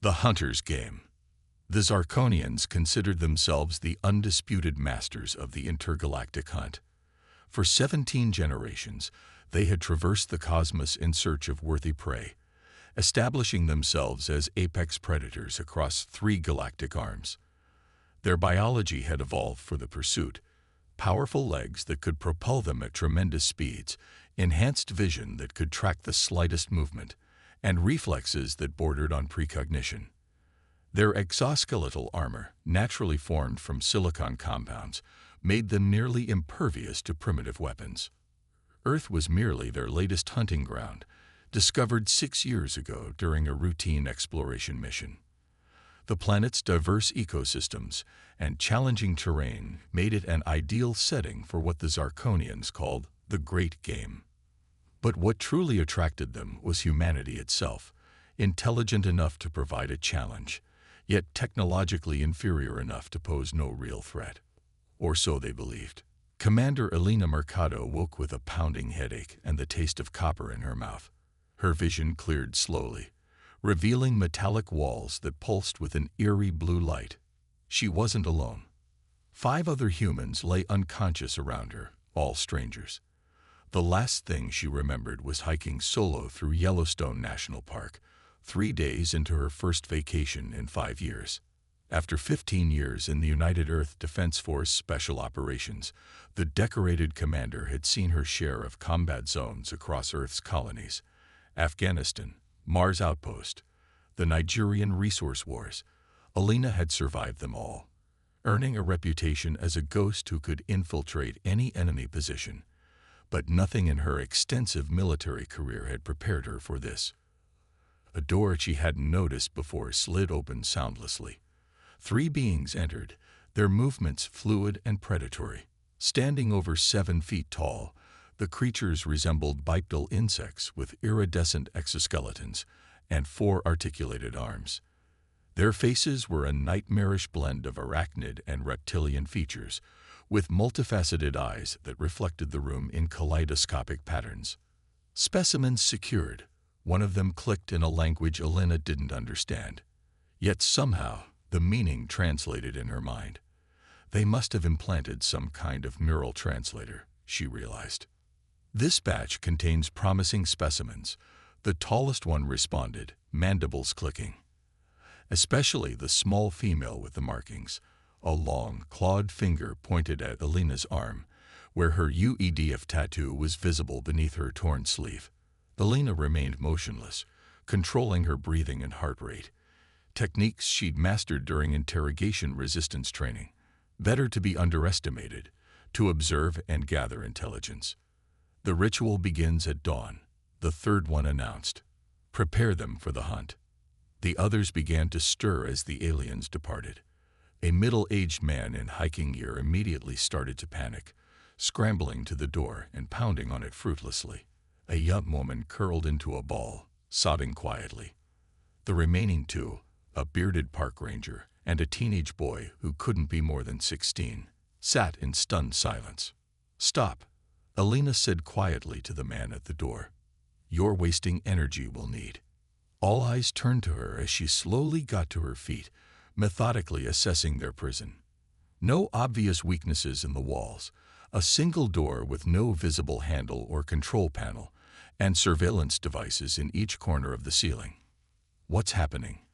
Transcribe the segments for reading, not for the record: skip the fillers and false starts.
The Hunter's Game. The Zarkonians considered themselves the undisputed masters of the intergalactic hunt. For 17 generations, they had traversed the cosmos in search of worthy prey, establishing themselves as apex predators across 3 galactic arms. Their biology had evolved for the pursuit: powerful legs that could propel them at tremendous speeds, enhanced vision that could track the slightest movement, and reflexes that bordered on precognition. Their exoskeletal armor, naturally formed from silicon compounds, made them nearly impervious to primitive weapons. Earth was merely their latest hunting ground, discovered 6 years ago during a routine exploration mission. The planet's diverse ecosystems and challenging terrain made it an ideal setting for what the Zarkonians called the Great Game. But what truly attracted them was humanity itself, intelligent enough to provide a challenge, yet technologically inferior enough to pose no real threat. Or so they believed. Commander Elena Mercado woke with a pounding headache and the taste of copper in her mouth. Her vision cleared slowly, revealing metallic walls that pulsed with an eerie blue light. She wasn't alone. 5 other humans lay unconscious around her, all strangers. The last thing she remembered was hiking solo through Yellowstone National Park, 3 days into her first vacation in 5 years. After 15 years in the United Earth Defense Force Special Operations, the decorated commander had seen her share of combat zones across Earth's colonies: Afghanistan, Mars Outpost, the Nigerian Resource Wars. Elena had survived them all, earning a reputation as a ghost who could infiltrate any enemy position. But nothing in her extensive military career had prepared her for this. A door she hadn't noticed before slid open soundlessly. 3 beings entered, their movements fluid and predatory. Standing over 7 feet tall, the creatures resembled bipedal insects with iridescent exoskeletons and 4 articulated arms. Their faces were a nightmarish blend of arachnid and reptilian features, with multifaceted eyes that reflected the room in kaleidoscopic patterns. Specimens secured. One of them clicked in a language Elena didn't understand. Yet somehow, the meaning translated in her mind. They must have implanted some kind of neural translator, she realized. This batch contains promising specimens. The tallest one responded, mandibles clicking. Especially the small female with the markings. A long, clawed finger pointed at Elena's arm, where her UEDF tattoo was visible beneath her torn sleeve. Elena remained motionless, controlling her breathing and heart rate. Techniques she'd mastered during interrogation resistance training. Better to be underestimated, to observe and gather intelligence. The ritual begins at dawn, the 3rd one announced. Prepare them for the hunt. The others began to stir as the aliens departed. A middle-aged man in hiking gear immediately started to panic, scrambling to the door and pounding on it fruitlessly. A young woman curled into a ball, sobbing quietly. The remaining 2, a bearded park ranger and a teenage boy who couldn't be more than 16, sat in stunned silence. "Stop," Elena said quietly to the man at the door. "You're wasting energy we'll need." All eyes turned to her as she slowly got to her feet, methodically assessing their prison. No obvious weaknesses in the walls, a single door with no visible handle or control panel, and surveillance devices in each corner of the ceiling. "What's happening?"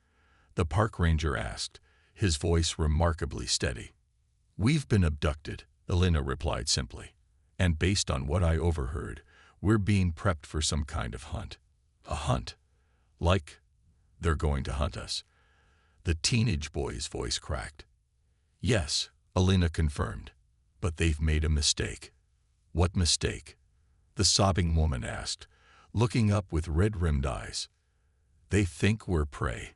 the park ranger asked, his voice remarkably steady. "We've been abducted," Elena replied simply. "And based on what I overheard, we're being prepped for some kind of hunt." "A hunt? Like they're going to hunt us?" The teenage boy's voice cracked. "Yes," Elena confirmed, "but they've made a mistake." "What mistake?" the sobbing woman asked, looking up with red-rimmed eyes. "They think we're prey."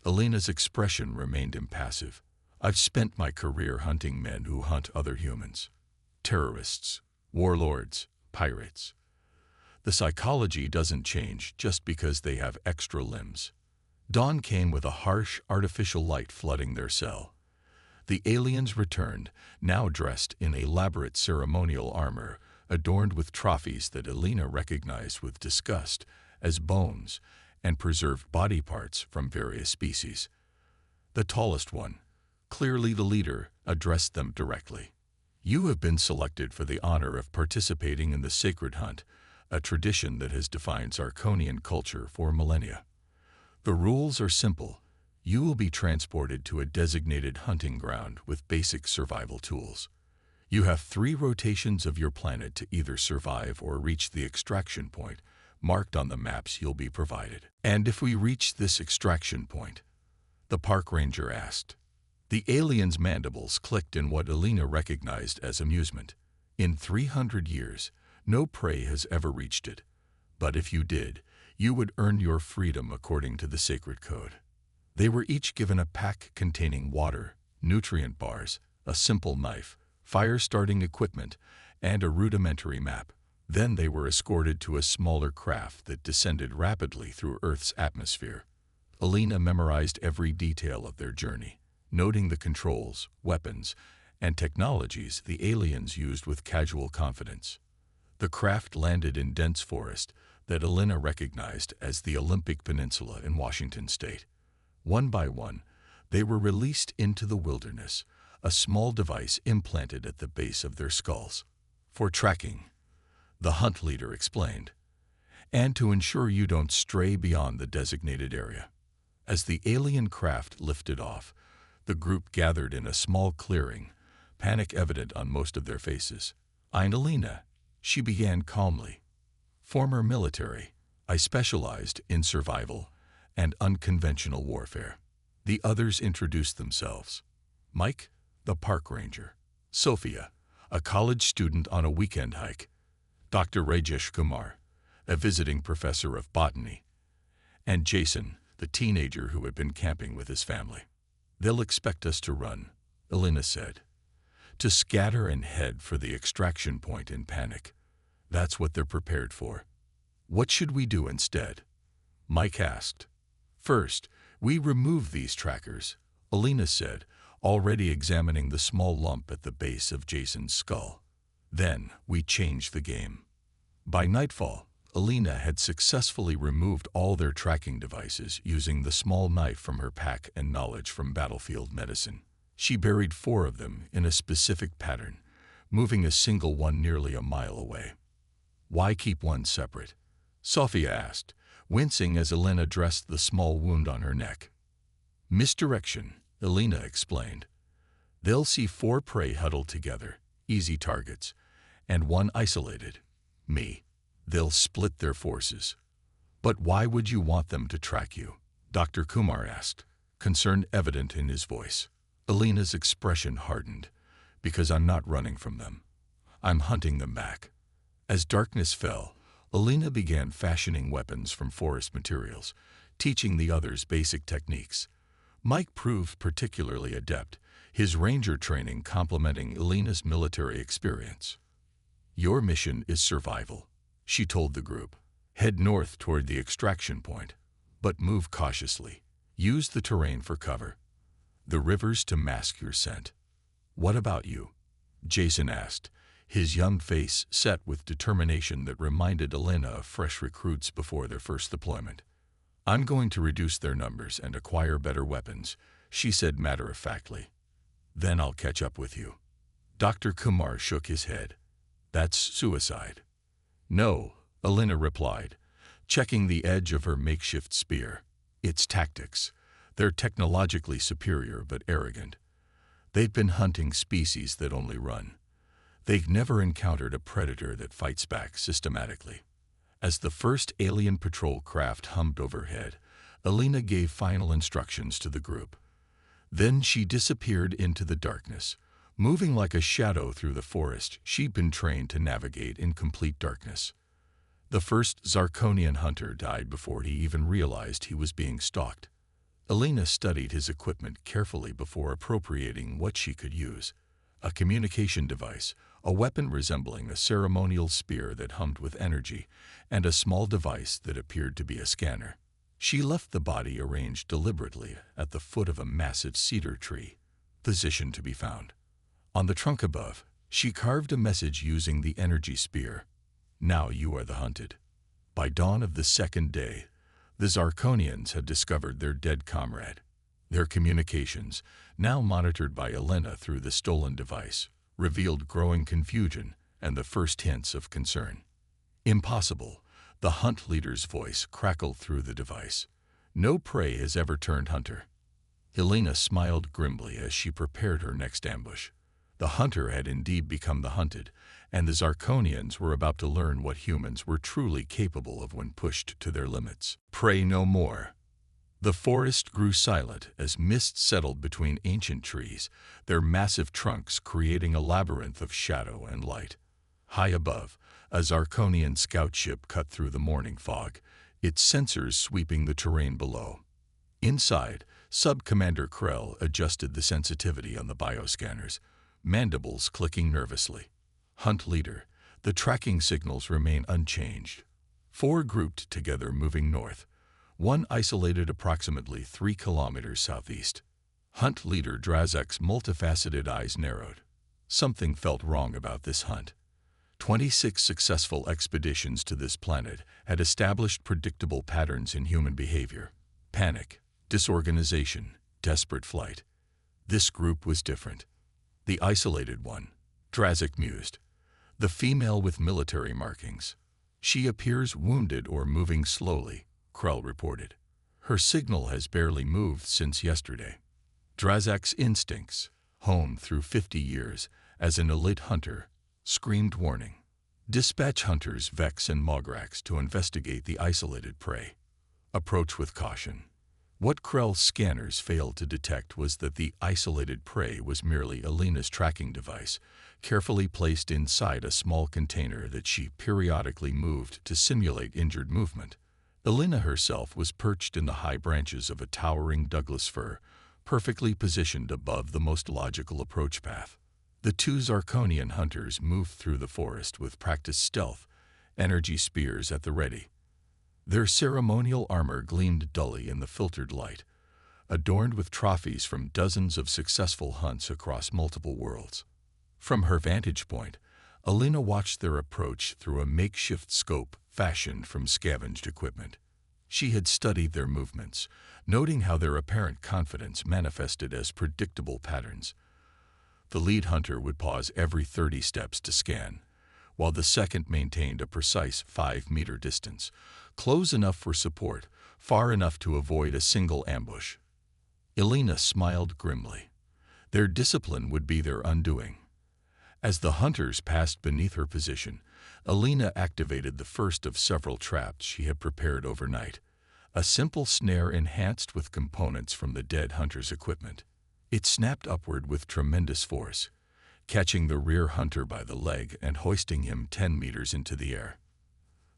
Elena's expression remained impassive. "I've spent my career hunting men who hunt other humans. Terrorists, warlords, pirates. The psychology doesn't change just because they have extra limbs." Dawn came with a harsh, artificial light flooding their cell. The aliens returned, now dressed in elaborate ceremonial armor, adorned with trophies that Elena recognized with disgust as bones, and preserved body parts from various species. The tallest one, clearly the leader, addressed them directly. "You have been selected for the honor of participating in the sacred hunt, a tradition that has defined Zarkonian culture for millennia. The rules are simple. You will be transported to a designated hunting ground with basic survival tools. You have 3 rotations of your planet to either survive or reach the extraction point, marked on the maps you'll be provided." "And if we reach this extraction point?" the park ranger asked. The alien's mandibles clicked in what Alina recognized as amusement. "In 300 years, no prey has ever reached it. But if you did, you would earn your freedom according to the sacred code." They were each given a pack containing water, nutrient bars, a simple knife, fire-starting equipment, and a rudimentary map. Then they were escorted to a smaller craft that descended rapidly through Earth's atmosphere. Alina memorized every detail of their journey, noting the controls, weapons, and technologies the aliens used with casual confidence. The craft landed in dense forest that Alina recognized as the Olympic Peninsula in Washington state. One by one, they were released into the wilderness, a small device implanted at the base of their skulls. "For tracking," the hunt leader explained, "and to ensure you don't stray beyond the designated area." As the alien craft lifted off, the group gathered in a small clearing, panic evident on most of their faces. "I'm Alina," she began calmly. "Former military. I specialized in survival and unconventional warfare." The others introduced themselves. Mike, the park ranger; Sophia, a college student on a weekend hike; Dr. Rajesh Kumar, a visiting professor of botany; and Jason, the teenager who had been camping with his family. "They'll expect us to run," Alina said, "to scatter and head for the extraction point in panic. That's what they're prepared for." "What should we do instead?" Mike asked. "First, we remove these trackers," Alina said, already examining the small lump at the base of Jason's skull. "Then we change the game." By nightfall, Alina had successfully removed all their tracking devices using the small knife from her pack and knowledge from battlefield medicine. She buried 4 of them in a specific pattern, moving a single one nearly a mile away. "Why keep one separate?" Sophia asked, wincing as Alina dressed the small wound on her neck. "Misdirection," Alina explained. "They'll see 4 prey huddled together, easy targets, and one isolated, me. They'll split their forces." "But why would you want them to track you?" Dr. Kumar asked, concern evident in his voice. Alina's expression hardened. "Because I'm not running from them. I'm hunting them back." As darkness fell, Alina began fashioning weapons from forest materials, teaching the others basic techniques. Mike proved particularly adept, his ranger training complementing Alina's military experience. "Your mission is survival," she told the group. "Head north toward the extraction point, but move cautiously. Use the terrain for cover. The rivers to mask your scent." "What about you?" Jason asked, his young face set with determination that reminded Alina of fresh recruits before their first deployment. "I'm going to reduce their numbers and acquire better weapons," she said matter-of-factly. "Then I'll catch up with you." Dr. Kumar shook his head. "That's suicide." "No," Alina replied, checking the edge of her makeshift spear. "It's tactics. They're technologically superior but arrogant. They've been hunting species that only run. They've never encountered a predator that fights back systematically." As the first alien patrol craft hummed overhead, Alina gave final instructions to the group. Then she disappeared into the darkness, moving like a shadow through the forest she'd been trained to navigate in complete darkness. The first Zarkonian hunter died before he even realized he was being stalked. Alina studied his equipment carefully before appropriating what she could use: a communication device, a weapon resembling a ceremonial spear that hummed with energy, and a small device that appeared to be a scanner. She left the body arranged deliberately at the foot of a massive cedar tree, position to be found. On the trunk above, she carved a message using the energy spear: "Now you are the hunted." By dawn of the second day, The Zarkonians had discovered their dead comrade. Their communications, now monitored by Elena through the stolen device, revealed growing confusion and the first hints of concern. Impossible, the hunt leader's voice crackled through the device. No prey has ever turned hunter. Elena smiled grimly as she prepared her next ambush. The hunter had indeed become the hunted, and the Zarkonians were about to learn what humans were truly capable of when pushed to their limits. Pray no more. The forest grew silent as mist settled between ancient trees, their massive trunks creating a labyrinth of shadow and light. High above, a Zarkonian scout ship cut through the morning fog, its sensors sweeping the terrain below. Inside, Sub-Commander Krell adjusted the sensitivity on the bioscanners, mandibles clicking nervously. Hunt leader, the tracking signals remain unchanged. 4 grouped together moving north, 1 isolated approximately 3 kilometers southeast. Hunt leader Drazek's multifaceted eyes narrowed. Something felt wrong about this hunt. 26 successful expeditions to this planet had established predictable patterns in human behavior. Panic, disorganization, desperate flight. This group was different. The isolated one, Drazek mused. The female with military markings. She appears wounded or moving slowly, Krell reported. Her signal has barely moved since yesterday. Drazek's instincts, honed through 50 years as an elite hunter, screamed warning. Dispatch hunters Vex and Mograx to investigate the isolated prey. Approach with caution. What Krell's scanners failed to detect was that the isolated prey was merely Elena's tracking device, carefully placed inside a small container that she periodically moved to simulate injured movement. Elena herself was perched in the high branches of a towering Douglas fir, perfectly positioned above the most logical approach path. The 2 Zarkonian hunters moved through the forest with practiced stealth, energy spears at the ready. Their ceremonial armor gleamed dully in the filtered light, adorned with trophies from dozens of successful hunts across multiple worlds. From her vantage point, Elena watched their approach through a makeshift scope fashioned from scavenged equipment. She had studied their movements, noting how their apparent confidence manifested as predictable patterns. The lead hunter would pause every 30 steps to scan, while the second maintained a precise 5-meter distance, close enough for support, far enough to avoid a single ambush. Elena smiled grimly. Their discipline would be their undoing. As the hunters passed beneath her position, Elena activated the first of several traps she had prepared overnight, a simple snare enhanced with components from the dead hunter's equipment. It snapped upward with tremendous force, catching the rear hunter by the leg and hoisting him 10 meters into the air.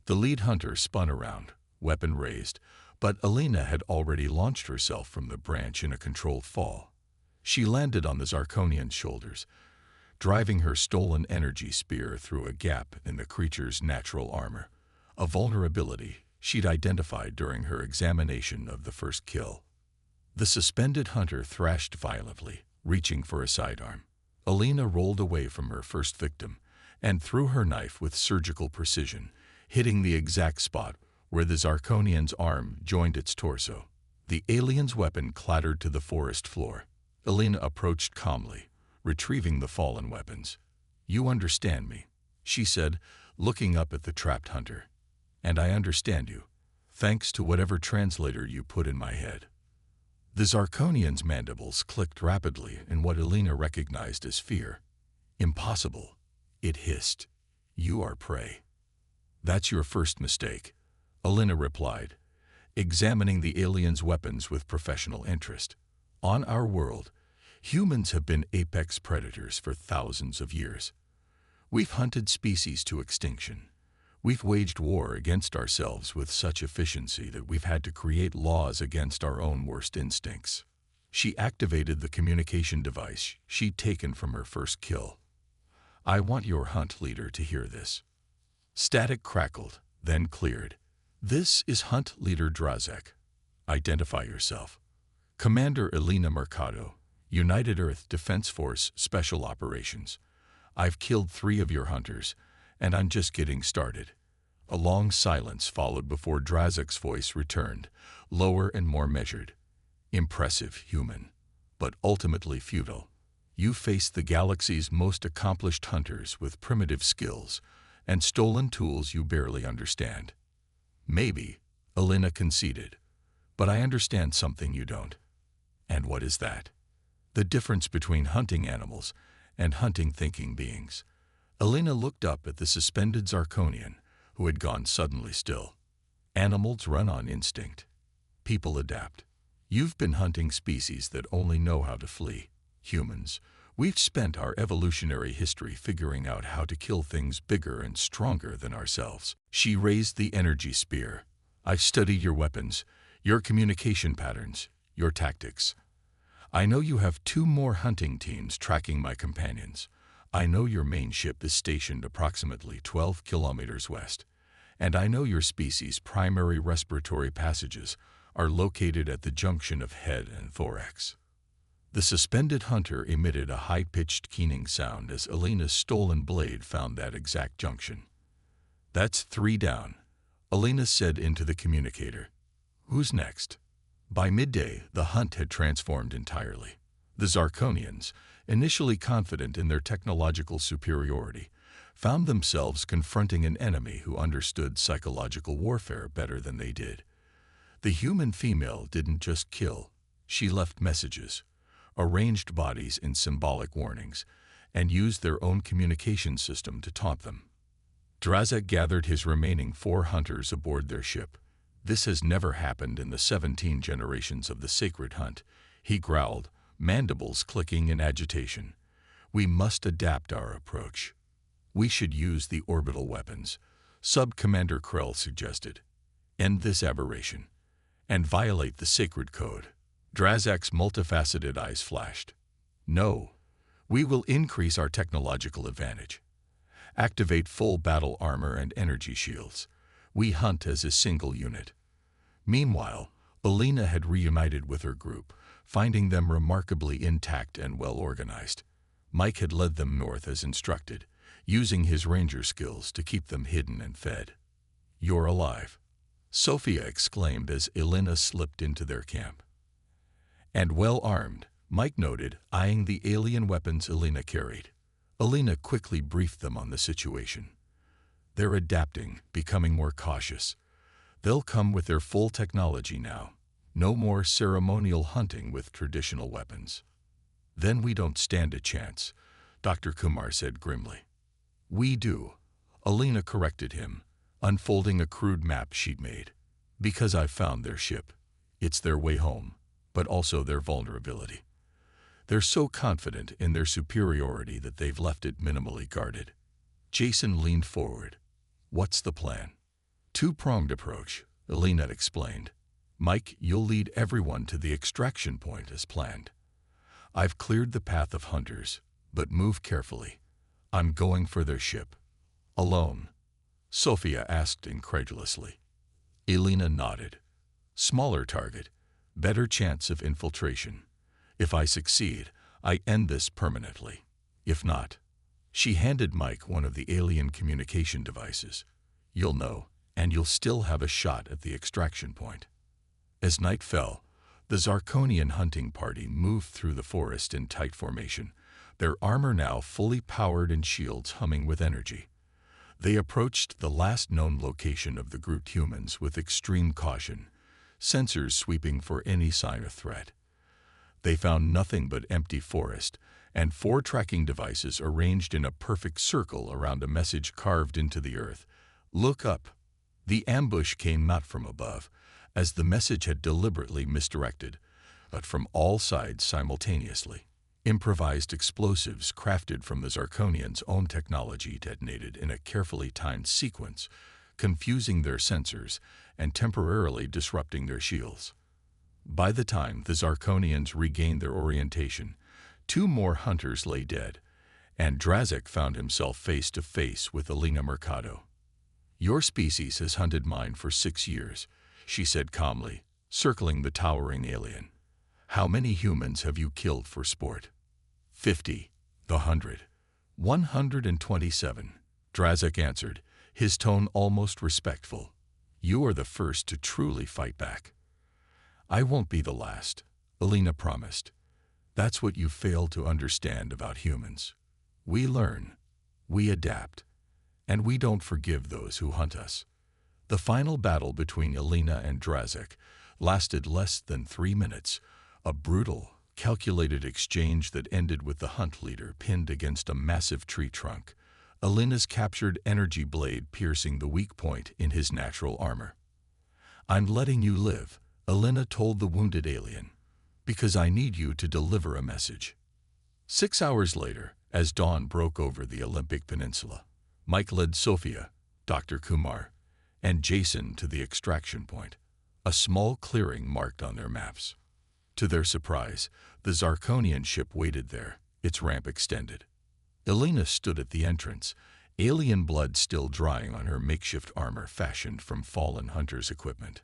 The lead hunter spun around, weapon raised, but Elena had already launched herself from the branch in a controlled fall. She landed on the Zarkonian's shoulders, driving her stolen energy spear through a gap in the creature's natural armor, a vulnerability she'd identified during her examination of the first kill. The suspended hunter thrashed violently, reaching for a sidearm. Elena rolled away from her first victim and threw her knife with surgical precision, hitting the exact spot where the Zarkonian's arm joined its torso. The alien's weapon clattered to the forest floor. Elena approached calmly, retrieving the fallen weapons. "You understand me," she said, looking up at the trapped hunter. "And I understand you, thanks to whatever translator you put in my head." The Zarkonian's mandibles clicked rapidly in what Elena recognized as fear. "Impossible," it hissed. "You are prey." "That's your first mistake," Elena replied, examining the alien's weapons with professional interest. "On our world, humans have been apex predators for thousands of years. We've hunted species to extinction. We've waged war against ourselves with such efficiency that we've had to create laws against our own worst instincts." She activated the communication device she'd taken from her first kill. "I want your hunt leader to hear this." Static crackled, then cleared. "This is Hunt Leader Drazek. Identify yourself." "Commander Elena Mercado, United Earth Defense Force Special Operations. I've killed 3 of your hunters, and I'm just getting started." A long silence followed before Drazek's voice returned, lower and more measured. Impressive, human, but ultimately futile. You faced the galaxy's most accomplished hunters with primitive skills and stolen tools you barely understand. Maybe, Elena conceded, but I understand something you don't. And what is that? The difference between hunting animals and hunting thinking beings. Elena looked up at the suspended Zarkonian, who had gone suddenly still. Animals run on instinct. People adapt. You've been hunting species that only know how to flee. Humans, we've spent our evolutionary history figuring out how to kill things bigger and stronger than ourselves. She raised the energy spear. I've studied your weapons, your communication patterns, your tactics. I know you have 2 more hunting teams tracking my companions. I know your main ship is stationed approximately 12 kilometers west. And I know your species' primary respiratory passages are located at the junction of head and thorax. The suspended hunter emitted a high-pitched keening sound as Elena's stolen blade found that exact junction. That's 3 down, Elena said into the communicator. Who's next? By midday, the hunt had transformed entirely. The Zarkonians, initially confident in their technological superiority, found themselves confronting an enemy who understood psychological warfare better than they did. The human female didn't just kill, she left messages, arranged bodies in symbolic warnings, and used their own communication system to taunt them. Drazek gathered his remaining 4 hunters aboard their ship. This has never happened in the 17 generations of the sacred hunt, he growled, mandibles clicking in agitation. We must adapt our approach. We should use the orbital weapons, Sub-Commander Krell suggested. End this aberration and violate the sacred code. Drazek's multifaceted eyes flashed. No, we will increase our technological advantage. Activate full battle armor and energy shields. We hunt as a single unit. Meanwhile, Elena had reunited with her group, finding them remarkably intact and well-organized. Mike had led them north as instructed, using his ranger skills to keep them hidden and fed. You're alive, Sophia exclaimed as Elena slipped into their camp. And well-armed, Mike noted, eyeing the alien weapons Elena carried. Elena quickly briefed them on the situation. They're adapting, becoming more cautious. They'll come with their full technology now. No more ceremonial hunting with traditional weapons. Then we don't stand a chance, Dr. Kumar said grimly. We do, Elena corrected him, unfolding a crude map she'd made. Because I've found their ship. It's their way home, but also their vulnerability. They're so confident in their superiority that they've left it minimally guarded. Jason leaned forward. What's the plan? 2-pronged approach, Elena explained. Mike, you'll lead everyone to the extraction point as planned. I've cleared the path of hunters, but move carefully. I'm going for their ship. Alone? Sophia asked incredulously. Elena nodded. Smaller target, better chance of infiltration. If I succeed, I end this permanently. If not, she handed Mike one of the alien communication devices. You'll know, and you'll still have a shot at the extraction point. As night fell, the Zarkonian hunting party moved through the forest in tight formation, their armor now fully powered and shields humming with energy. They approached the last known location of the grouped humans with extreme caution, sensors sweeping for any sign of threat. They found nothing but empty forest and 4 tracking devices arranged in a perfect circle around a message carved into the earth. Look up. The ambush came not from above, as the message had deliberately misdirected, but from all sides simultaneously. Improvised explosives crafted from the Zarkonians' own technology detonated in a carefully timed sequence, confusing their sensors and temporarily disrupting their shields. By the time the Zarkonians regained their orientation, 2 more hunters lay dead, and Drazek found himself face to face with Elena Mercado. Your species has hunted mine for 6 years, she said calmly, circling the towering alien. How many humans have you killed for sport? 50, the 100. 127, Drazek answered, his tone almost respectful. "You are the first to truly fight back." "I won't be the last," Alina promised. "That's what you fail to understand about humans. We learn, we adapt, and we don't forgive those who hunt us." The final battle between Alina and Drazek lasted less than 3 minutes, a brutal, calculated exchange that ended with the hunt leader pinned against a massive tree trunk, Alina's captured energy blade piercing the weak point in his natural armor. "I'm letting you live," Alina told the wounded alien, "because I need you to deliver a message." 6 hours later, as dawn broke over the Olympic Peninsula, Mike led Sophia, Dr. Kumar, and Jason to the extraction point, a small clearing marked on their maps. To their surprise, the Zarkonian ship waited there, its ramp extended. Alina stood at the entrance, alien blood still drying on her makeshift armor fashioned from fallen hunters' equipment.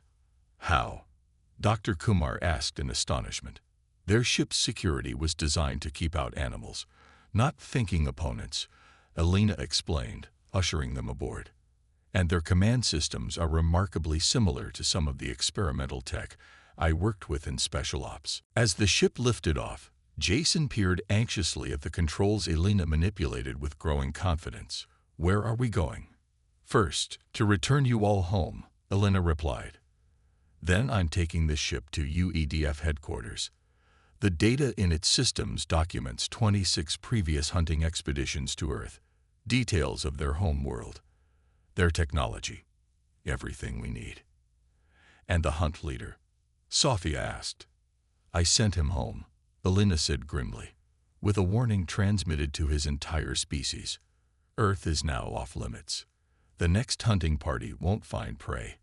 "How?" Dr. Kumar asked in astonishment. "Their ship's security was designed to keep out animals, not thinking opponents," Alina explained, ushering them aboard. "And their command systems are remarkably similar to some of the experimental tech I worked with in Special Ops." As the ship lifted off, Jason peered anxiously at the controls Alina manipulated with growing confidence. "Where are we going?" "First, to return you all home," Alina replied. "Then I'm taking this ship to UEDF headquarters. The data in its systems documents 26 previous hunting expeditions to Earth, details of their home world, their technology, everything we need." "And the hunt leader?" Sophia asked. "I sent him home," Alina said grimly, "with a warning transmitted to his entire species. Earth is now off limits. The next hunting party won't find prey.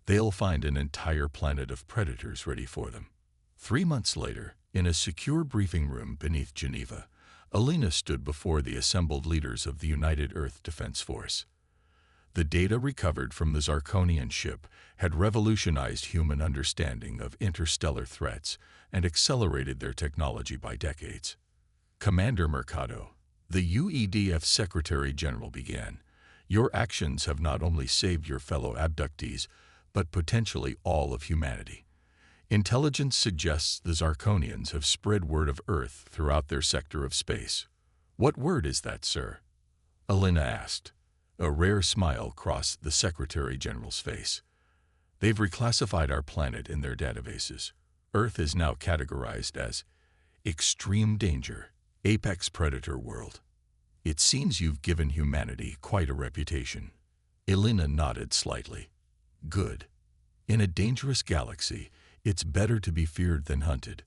They'll find an entire planet of predators ready for them." 3 months later, in a secure briefing room beneath Geneva, Alina stood before the assembled leaders of the United Earth Defense Force. The data recovered from the Zarkonian ship had revolutionized human understanding of interstellar threats and accelerated their technology by decades. "Commander Mercado," the UEDF Secretary General began, "your actions have not only saved your fellow abductees, but potentially all of humanity. Intelligence suggests the Zarkonians have spread word of Earth throughout their sector of space." "What word is that, sir?" Alina asked. A rare smile crossed the Secretary General's face. "They've reclassified our planet in their databases. Earth is now categorized as extreme danger, apex predator world. It seems you've given humanity quite a reputation." Alina nodded slightly. "Good. In a dangerous galaxy, it's better to be feared than hunted."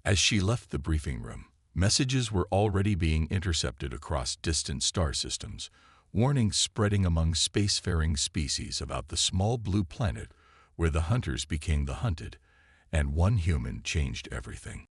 As she left the briefing room, messages were already being intercepted across distant star systems, warnings spreading among spacefaring species about the small blue planet where the hunters became the hunted, and one human changed everything.